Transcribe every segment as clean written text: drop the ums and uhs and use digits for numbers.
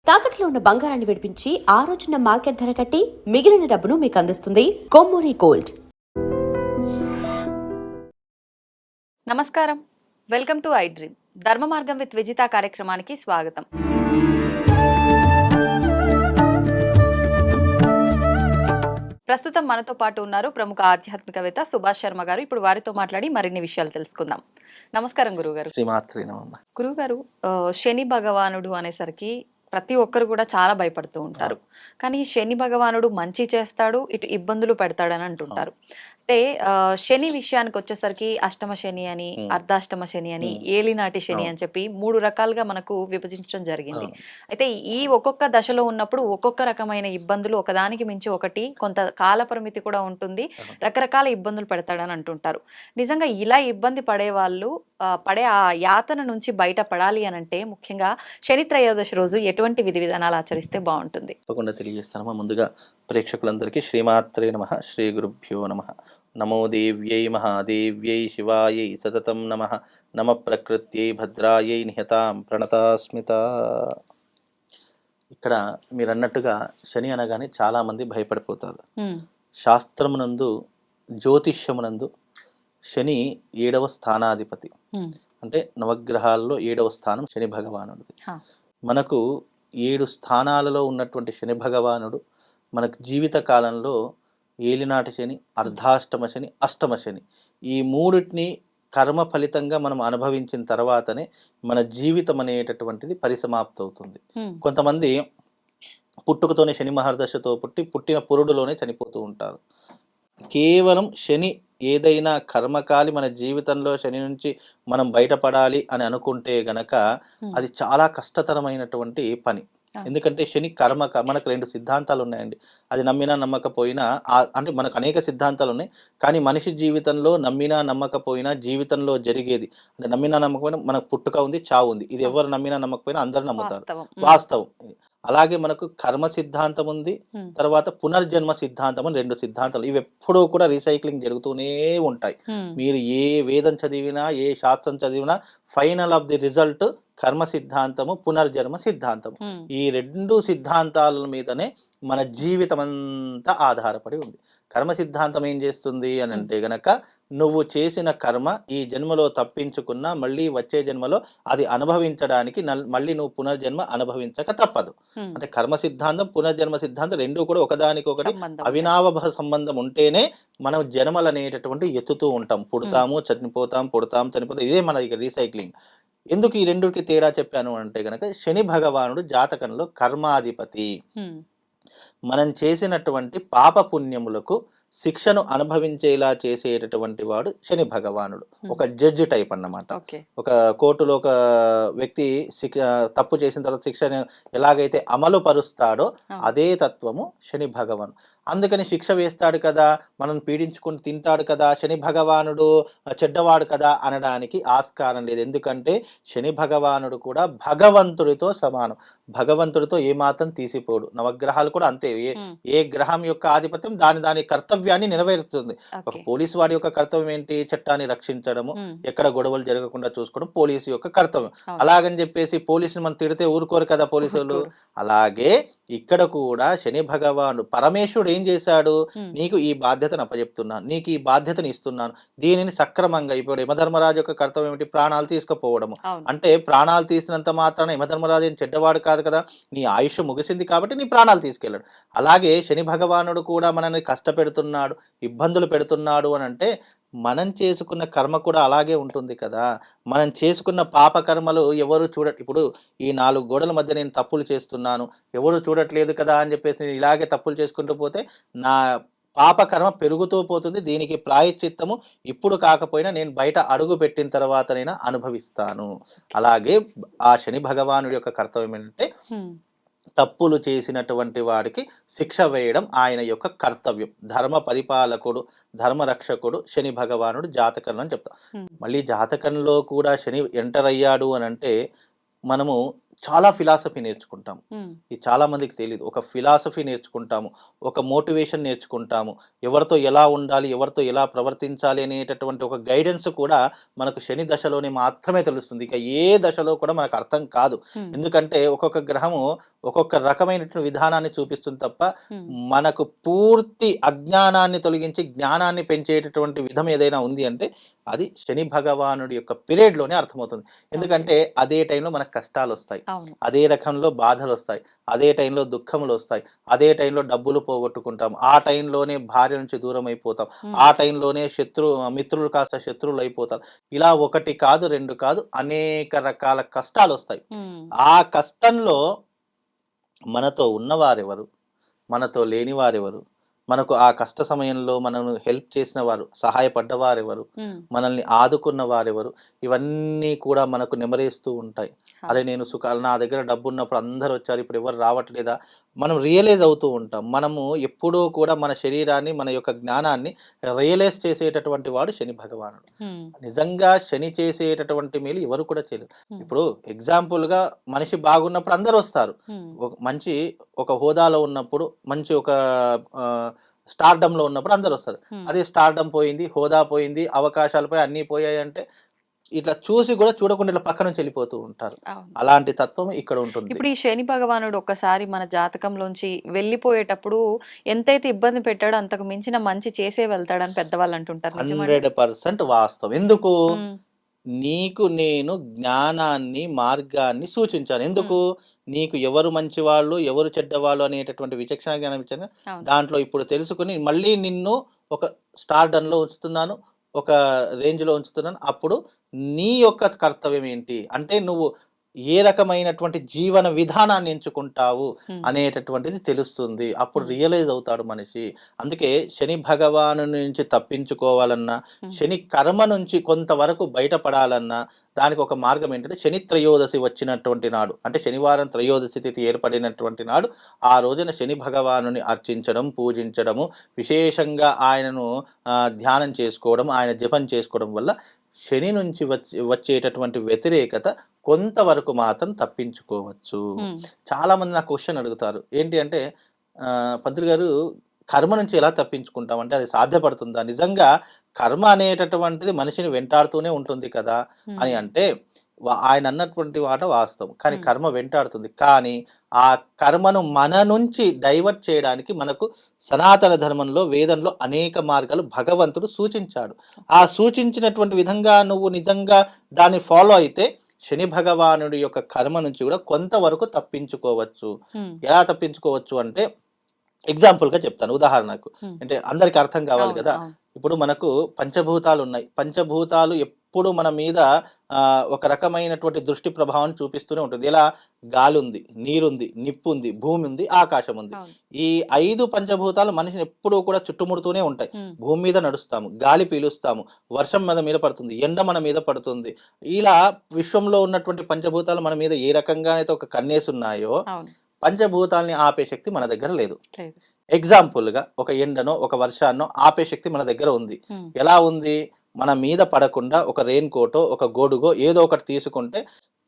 తాకట్లో ఉన్న బంగారాన్ని విడిపించి ఆ రోజున మార్కెట్ ధర కట్టి మిగిలిన డబ్బును మీకు అందిస్తుంది కొమ్మూరి గోల్డ్. నమస్కారం, వెల్కమ్ టు ఐ డ్రీమ్. ధర్మ మార్గం విత్ విజిత కార్యక్రమానికి స్వాగతం. ప్రస్తుతం మనతో పాటు ఉన్నారు ప్రముఖ ఆధ్యాత్మికవేత్త సుభాష్ శర్మ గారు. ఇప్పుడు వారితో మాట్లాడి మరిన్ని విషయాలు తెలుసుకుందాం. నమస్కారం గురుగారు. గురుగారు, శని భగవానుడు అనేసరికి ప్రతి ఒక్కరు కూడా చాలా భయపడుతూ ఉంటారు. కానీ శని భగవానుడు మంచి చేస్తాడు, ఇటు ఇబ్బందులు పెడతాడని అంటుంటారు. అంటే శని విషయానికి వచ్చేసరికి అష్టమ శని అని, అర్ధాష్టమ శని అని, ఏలినాటి శని అని చెప్పి 3 రకాలుగా మనకు విభజించడం జరిగింది. అయితే ఈ ఒక్కొక్క దశలో ఉన్నప్పుడు ఒక్కొక్క రకమైన ఇబ్బందులు, ఒకదానికి మించి ఒకటి, కొంత కాల పరిమితి కూడా ఉంటుంది, రకరకాల ఇబ్బందులు పెడతాడని అంటుంటారు. నిజంగా ఇలా ఇబ్బంది పడే వాళ్ళు పడే ఆ యాతన నుంచి బయటపడాలి అని అంటే ముఖ్యంగా శని త్రయోదశి రోజు ఎటువంటి విధి విధానాలు ఆచరిస్తే బాగుంటుంది? తప్పకుండా తెలియజేస్తానమ్మా. ముందుగా ప్రేక్షకులందరికీ శ్రీమాత్రే నమః, శ్రీ గురుభ్యో నమః. నమో దేవ్యై మహాదేవ్యై శివాయై సతతం నమః. నమ ప్రకృత్యై భద్రాయై నిహతాం ప్రణతాస్మిత. ఇక్కడ మీరు అన్నట్టుగా శని అనగానే చాలామంది భయపడిపోతారు. శాస్త్రమునందు, జ్యోతిష్యమునందు శని 7వ స్థానాధిపతి. అంటే నవగ్రహాల్లో 7వ స్థానం శని భగవానుడిది. మనకు 7 స్థానాలలో ఉన్నటువంటి శని భగవానుడు మనకు జీవిత కాలంలో ఏలినాటి శని, అర్ధాష్టమ శని, అష్టమ శని, ఈ మూడిటిని కర్మ ఫలితంగా మనం అనుభవించిన తర్వాతనే మన జీవితం అనేటటువంటిది పరిసమాప్తి అవుతుంది. కొంతమంది పుట్టుకతోనే శని మహర్దశతో పుట్టిన పురుడులోనే చనిపోతూ ఉంటారు. కేవలం శని ఏదైనా కర్మకాలి మన జీవితంలో శని నుంచి మనం బయటపడాలి అని అనుకుంటే గనక అది చాలా కష్టతరమైనటువంటి పని. ఎందుకంటే శని కర్మ, మనకు 2 సిద్ధాంతాలు ఉన్నాయండి. అది నమ్మినా నమ్మకపోయినా, అంటే మనకు అనేక సిద్ధాంతాలు ఉన్నాయి. కానీ మనిషి జీవితంలో నమ్మినా నమ్మకపోయినా జీవితంలో జరిగేది, అంటే నమ్మినా నమ్మకపోయినా మనకు పుట్టుక ఉంది, చావు ఉంది. ఇది ఎవరు నమ్మినా నమ్మకపోయినా అందరూ నమ్ముతారు, వాస్తవం. అలాగే మనకు కర్మ సిద్ధాంతం ఉంది, తర్వాత పునర్జన్మ సిద్ధాంతం అని 2 సిద్ధాంతాలు. ఇవి ఎప్పుడూ కూడా రీసైక్లింగ్ జరుగుతూనే ఉంటాయి. మీరు ఏ వేదం చదివినా, ఏ శాస్త్రం చదివినా, ఫైనల్ ఆఫ్ ది రిజల్ట్ కర్మ సిద్ధాంతము, పునర్జన్మ సిద్ధాంతము. ఈ 2 సిద్ధాంతాల మీదనే మన జీవితం అంతా ఆధారపడి ఉంది. కర్మ సిద్ధాంతం ఏం చేస్తుంది అని అంటే గనక, నువ్వు చేసిన కర్మ ఈ జన్మలో తప్పించుకున్నా మళ్ళీ వచ్చే జన్మలో అది అనుభవించడానికి మళ్ళీ నువ్వు పునర్జన్మ అనుభవించక తప్పదు. అంటే కర్మ సిద్ధాంతం, పునర్జన్మ సిద్ధాంతం 2 కూడా ఒకదానికొకటి అవినాభావ సంబంధం ఉంటేనే మనం జన్మలు అనేటటువంటి ఎత్తుతూ ఉంటాం. పుడతాము, చనిపోతాం, పుడతాం, చనిపోతాం. ఇదే మన రీసైక్లింగ్. ఎందుకు ఈ 2కి తేడా చెప్పాను అంటే గనక, శని భగవానుడు జాతకంలో కర్మాధిపతి. మనం చేసినటువంటి పాప పుణ్యములకు శిక్షను అనుభవించేలా చేసేటటువంటి వాడు శని భగవానుడు. ఒక జడ్జి టైప్ అన్నమాట. ఒక కోర్టులో ఒక వ్యక్తి తప్పు చేసిన తర్వాత శిక్షను ఎలాగైతే అమలు పరుస్తాడో అదే తత్వము శని భగవాను. అందుకని శిక్ష వేస్తాడు కదా, మనం పీడించుకుని తింటాడు కదా, శని భగవానుడు చెడ్డవాడు కదా అనడానికి ఆస్కారం లేదు. ఎందుకంటే శని భగవానుడు కూడా భగవంతుడితో సమానం. భగవంతుడితో ఏమాత్రం తీసిపోడు. నవగ్రహాలు కూడా అంతే. ఏ గ్రహం యొక్క ఆధిపత్యం దాని కర్తవ్యాన్ని నెరవేరుస్తుంది. ఒక పోలీసు వాడి యొక్క కర్తవ్యం ఏంటి? చట్టాన్ని రక్షించడము, ఎక్కడ గొడవలు జరగకుండా చూసుకోవడం పోలీసు యొక్క కర్తవ్యం. అలాగని చెప్పేసి పోలీసుని మనం తిడితే ఊరుకోరు కదా పోలీసులు. అలాగే ఇక్కడ కూడా శని భగవానుడు పరమేశ్వరుడు ఏం చేశాడు? నీకు ఈ బాధ్యతను అప్పచెప్తున్నాను, నీకు ఈ బాధ్యతను ఇస్తున్నాను, దీనిని సక్రమంగా. ఇప్పుడు యమధర్మరాజు యొక్క కర్తవ్యం ఏమిటి? ప్రాణాలు తీసుకుపోవడము. అంటే ప్రాణాలు తీసినంత మాత్రాన యమధర్మరాజు ఏం చెడ్డవాడు కాదు కదా, నీ ఆయుష్ ముగిసింది కాబట్టి నీ ప్రాణాలు తీసుకెళ్ళాడు. అలాగే శని భగవానుడు కూడా మనల్ని కష్టపెడుతున్నాడు, ఇబ్బందులు పెడుతున్నాడు అని అంటే మనం చేసుకున్న కర్మ కూడా అలాగే ఉంటుంది కదా. మనం చేసుకున్న పాప కర్మలు ఎవరు ఇప్పుడు ఈ 4 గోడల మధ్య నేను తప్పులు చేస్తున్నాను, ఎవరు చూడట్లేదు కదా అని చెప్పేసి నేను ఇలాగే తప్పులు చేసుకుంటూ పోతే నా పాపకర్మ పెరుగుతూ పోతుంది. దీనికి ప్రాయశ్చిత్తము ఇప్పుడు కాకపోయినా నేను బయట అడుగు పెట్టిన తర్వాతనైనా అనుభవిస్తాను. అలాగే ఆ శని భగవానుడి యొక్క కర్తవ్యం ఏంటంటే, తప్పులు చేసినటువంటి వాడికి శిక్ష వేయడం ఆయన యొక్క కర్తవ్యం. ధర్మ పరిపాలకుడు, ధర్మరక్షకుడు శని భగవానుడు జాతకంలో అని చెప్తాం. మళ్ళీ జాతకంలో కూడా శని ఎంటర్ అయ్యాడు అని అంటే మనము చాలా ఫిలాసఫీ నేర్చుకుంటాము. ఇది చాలా మందికి తెలియదు. ఒక ఫిలాసఫీ నేర్చుకుంటాము, ఒక మోటివేషన్ నేర్చుకుంటాము, ఎవరితో ఎలా ఉండాలి, ఎవరితో ఎలా ప్రవర్తించాలి అనేటటువంటి ఒక గైడెన్స్ కూడా మనకు శని దశలోనే మాత్రమే తెలుస్తుంది. ఇక ఏ దశలో కూడా మనకు అర్థం కాదు. ఎందుకంటే ఒక్కొక్క గ్రహము ఒక్కొక్క రకమైనటువంటి విధానాన్ని చూపిస్తుంది తప్ప మనకు పూర్తి అజ్ఞానాన్ని తొలగించి జ్ఞానాన్ని పెంచేటటువంటి విధం ఏదైనా ఉంది అంటే అది శని భగవానుడి యొక్క పీరియడ్లోనే అర్థమవుతుంది. ఎందుకంటే అదే టైంలో మనకు కష్టాలు వస్తాయి, అదే రకంలో బాధలు వస్తాయి, అదే టైంలో దుఃఖములు వస్తాయి, అదే టైంలో డబ్బులు పోగొట్టుకుంటాం, ఆ టైంలోనే భార్య నుంచి దూరం అయిపోతాం, ఆ టైంలోనే మిత్రులు కాస్త శత్రువులు అయిపోతారు. ఇలా ఒకటి కాదు, రెండు కాదు, అనేక రకాల కష్టాలు వస్తాయి. ఆ కష్టంలో మనతో ఉన్నవారెవరు, మనతో లేని వారెవరు, మనకు ఆ కష్ట సమయంలో మనను హెల్ప్ చేసిన వారు, సహాయపడ్డవారెవరు, మనల్ని ఆదుకున్న వారెవరు, ఇవన్నీ కూడా మనకు నెమరేస్తూ ఉంటాయి. అరే నేను నా దగ్గర డబ్బు ఉన్నప్పుడు అందరూ వచ్చారు, ఇప్పుడు ఎవరు రావట్లేదా, మనం రియలైజ్ అవుతూ ఉంటాం. మనము ఎప్పుడూ కూడా మన శరీరాన్ని, మన యొక్క జ్ఞానాన్ని రియలైజ్ చేసేటటువంటి వాడు శని భగవానుడు. నిజంగా శని చేసేటటువంటి మేలు ఎవరు కూడా చేయలేరు. ఇప్పుడు ఎగ్జాంపుల్గా మనిషి బాగున్నప్పుడు అందరూ వస్తారు, మంచి ఒక హోదాలో ఉన్నప్పుడు, మంచి ఒక స్టార్డమ్లో ఉన్నప్పుడు అందరూ వస్తారు. అదే స్టార్డమ్ పోయింది, హోదా పోయింది, అవకాశాలు పోయి అన్నీ పోయాయి అంటే ఇట్లా చూసి కూడా చూడకుండా ఇట్లా పక్క నుంచి వెళ్ళిపోతూ ఉంటారు. అలాంటి తత్వం ఇక్కడ ఉంటుంది. ఇప్పుడు ఈ శని భగవానుడు ఒక్కసారి మన జాతకంలోంచి వెళ్ళిపోయేటప్పుడు ఎంతైతే ఇబ్బంది పెట్టాడో అంతకు మించిన మంచి చేసే వెళ్తాడని పెద్దవాళ్ళు అంటుంటారు. 100% వాస్తవం. ఎందుకు? నీకు నేను జ్ఞానాన్ని, మార్గాన్ని సూచించాను. ఎందుకు? నీకు ఎవరు మంచివాళ్ళు, ఎవరు చెడ్డవాళ్ళు అనేటటువంటి విచక్షణ జ్ఞానం ఇచ్చాను. దాంట్లో ఇప్పుడు తెలుసుకుని మళ్ళీ నిన్ను ఒక స్టార్డమ్లో ఉంచుతున్నాను, ఒక రేంజ్లో ఉంచుతున్నాను. అప్పుడు నీ యొక్క కర్తవ్యం ఏంటి అంటే నువ్వు ఏ రకమైనటువంటి జీవన విధానాన్ని ఎంచుకుంటావు అనేటటువంటిది తెలుస్తుంది. అప్పుడు రియలైజ్ అవుతాడు మనిషి. అందుకే శని భగవాను నుంచి తప్పించుకోవాలన్నా, శని కర్మ నుంచి కొంతవరకు బయటపడాలన్నా దానికి ఒక మార్గం ఏంటంటే శని త్రయోదశి వచ్చినటువంటి నాడు, అంటే శనివారం త్రయోదశి తిథి ఏర్పడినటువంటి నాడు ఆ రోజున శని భగవానుని అర్చించడం, పూజించడము, విశేషంగా ఆయనను ధ్యానం చేసుకోవడం, ఆయన జపం చేసుకోవడం వల్ల శని నుంచి వచ్చేటటువంటి వ్యతిరేకత కొంతవరకు మాత్రం తప్పించుకోవచ్చు. చాలా మంది నాకు క్వశ్చన్ అడుగుతారు, ఏంటి అంటే పంతులు గారు కర్మ నుంచి ఎలా తప్పించుకుంటాం అంటే అది సాధ్యపడుతుందా? నిజంగా కర్మ అనేటటువంటిది మనిషిని వెంటాడుతూనే ఉంటుంది కదా అని అంటే ఆయన అన్నటువంటి మాట వాస్తవం. కానీ కర్మ వెంటాడుతుంది. కానీ ఆ కర్మను మన నుంచి డైవర్ట్ చేయడానికి మనకు సనాతన ధర్మంలో, వేదంలో అనేక మార్గాలు భగవంతుడు సూచించాడు. ఆ సూచించినటువంటి విధంగా నువ్వు నిజంగా దాన్ని ఫాలో అయితే శని భగవానుడి యొక్క కర్మ నుంచి కూడా కొంతవరకు తప్పించుకోవచ్చు. ఎలా తప్పించుకోవచ్చు అంటే ఎగ్జాంపుల్గా చెప్తాను, ఉదాహరణకు. అంటే అందరికి అర్థం కావాలి కదా. ఇప్పుడు మనకు పంచభూతాలు ఉన్నాయి. పంచభూతాలు ఎప్పుడు మన మీద ఒక రకమైనటువంటి దృష్టి ప్రభావం చూపిస్తూనే ఉంటుంది. ఎలా? గాలి ఉంది, నీరుంది, నిప్పు ఉంది, భూమి ఉంది, ఆకాశం ఉంది. ఈ 5 పంచభూతాలు మనిషిని ఎప్పుడూ కూడా చుట్టుముడుతూనే ఉంటాయి. భూమి మీద నడుస్తాము, గాలి పీలుస్తాము, వర్షం మన మీద పడుతుంది, ఎండ మన మీద పడుతుంది. ఇలా విశ్వంలో ఉన్నటువంటి పంచభూతాలు మన మీద ఏ రకంగానైతే ఒక కన్నేసి ఉన్నాయో పంచభూతాలని ఆపే శక్తి మన దగ్గర లేదు. ఎగ్జాంపుల్గా ఒక ఎండనో ఒక వర్షాన్నో ఆపే శక్తి మన దగ్గర ఉంది. ఎలా ఉంది? మన మీద పడకుండా ఒక రెయిన్ కోటో ఒక గొడుగో ఏదో ఒకటి తీసుకుంటే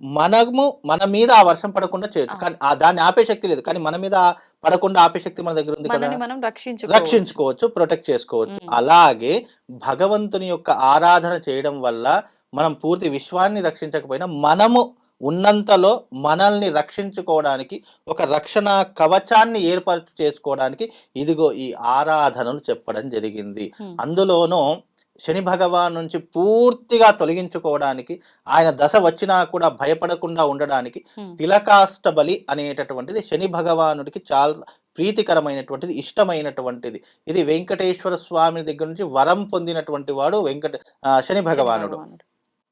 మన మీద ఆ వర్షం పడకుండా చేయొచ్చు. కానీ దాన్ని ఆపే శక్తి లేదు. కానీ మన మీద పడకుండా ఆపే శక్తి మన దగ్గర ఉంది కదా, రక్షించుకోవచ్చు, ప్రొటెక్ట్ చేసుకోవచ్చు. అలాగే భగవంతుని యొక్క ఆరాధన చేయడం వల్ల మనం పూర్తి విశ్వాన్ని రక్షించకపోయినా మనము ఉన్నంతలో మనల్ని రక్షించుకోవడానికి ఒక రక్షణ కవచాన్ని ఏర్పాటు చేసుకోవడానికి ఇదిగో ఈ ఆరాధనలు చెప్పడం జరిగింది. అందులోనూ శని భగవాన్ నుంచి పూర్తిగా తొలగించుకోవడానికి, ఆయన దశ వచ్చినా కూడా భయపడకుండా ఉండడానికి తిలకాష్టబలి అనేటటువంటిది శని భగవానుడికి చాలా ప్రీతికరమైనటువంటిది, ఇష్టమైనటువంటిది. ఇది వెంకటేశ్వర స్వామి దగ్గర నుంచి వరం పొందినటువంటి వాడు శని భగవానుడు.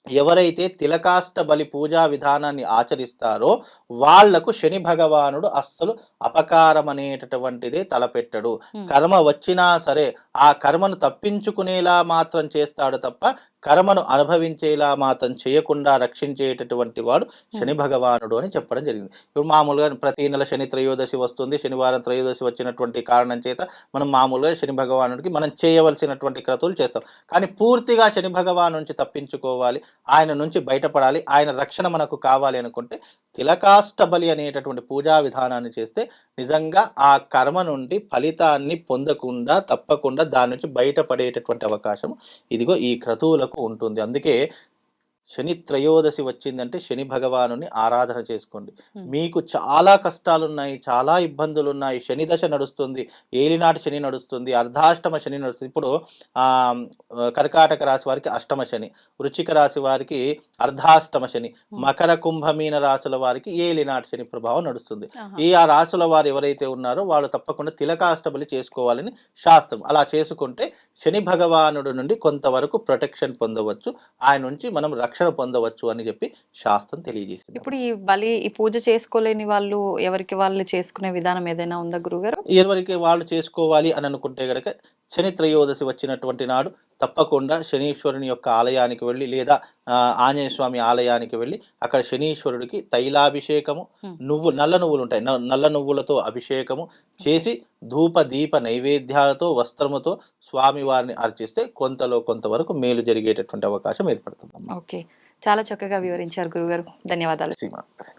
ఎవరైతే తిలకాష్టబలి పూజా విధానాన్ని ఆచరిస్తారో వాళ్లకు శని భగవానుడు అస్సలు అపకారం అనేటటువంటిదే తలపెట్టడు. కర్మ వచ్చినా సరే ఆ కర్మను తప్పించుకునేలా మాత్రం చేస్తాడు తప్ప కర్మను అనుభవించేలా మాత్రం చేయకుండా రక్షించేటటువంటి వాడు శని భగవానుడు అని చెప్పడం జరిగింది. ఇప్పుడు మామూలుగా ప్రతి నెల శని త్రయోదశి వస్తుంది. శనివారం త్రయోదశి వచ్చినటువంటి కారణం చేత మనం మామూలుగా శని భగవానుడికి మనం చేయవలసినటువంటి క్రతువులు చేస్తాం. కానీ పూర్తిగా శని భగవాను నుంచి తప్పించుకోవాలి, ఆయన నుంచి బయటపడాలి, ఆయన రక్షణ మనకు కావాలి అనుకుంటే తిలకాష్టబలి అనేటటువంటి పూజా విధానాన్ని చేస్తే నిజంగా ఆ కర్మ నుండి ఫలితాన్ని పొందకుండా తప్పకుండా దాని నుంచి బయటపడేటటువంటి అవకాశం ఇదిగో ఈ క్రతువులకు ఉంటుంది. అందుకే శని త్రయోదశి వచ్చిందంటే శని భగవానుని ఆరాధన చేసుకోండి. మీకు చాలా కష్టాలున్నాయి, చాలా ఇబ్బందులు ఉన్నాయి, శని దశ నడుస్తుంది, ఏలినాటి శని నడుస్తుంది, అర్ధాష్టమ శని నడుస్తుంది. ఇప్పుడు కర్కాటక రాశి వారికి అష్టమ శని, వృశ్చిక రాశి వారికి అర్ధాష్టమ శని, మకర కుంభమీన రాశుల వారికి ఏలినాటి శని ప్రభావం నడుస్తుంది. ఆ రాశుల వారు ఎవరైతే ఉన్నారో వాళ్ళు తప్పకుండా తిలకాష్టబలి చేసుకోవాలని శాస్త్రం. అలా చేసుకుంటే శని భగవానుడు నుండి కొంతవరకు ప్రొటెక్షన్ పొందవచ్చు, ఆయన నుంచి మనం రక్షణ పొందవచ్చు అని చెప్పి శాస్త్రం తెలియజేసింది. ఇప్పుడు ఈ పూజ చేసుకోలేని వాళ్ళు ఎవరికి వాళ్ళు చేసుకునే విధానం ఏదైనా ఉందా గురుగారు? ఎవరికి వాళ్ళు చేసుకోవాలి అని అనుకుంటే గనక శని త్రయోదశి వచ్చినటువంటి నాడు తప్పకుండా శనీశ్వరుని యొక్క ఆలయానికి వెళ్ళి లేదా ఆంజనేయ స్వామి ఆలయానికి వెళ్ళి అక్కడ శనీశ్వరుడికి తైలాభిషేకము, నల్ల నువ్వులు ఉంటాయి, నల్ల నువ్వులతో అభిషేకము చేసి ధూప దీప నైవేద్యాలతో వస్త్రముతో స్వామి వారిని అర్చిస్తే కొంతవరకు మేలు జరిగేటటువంటి అవకాశం ఏర్పడుతుంది. ఓకే, చాలా చక్కగా వివరించారు గురుగారు. ధన్యవాదాలు. శ్రీమాత్రే.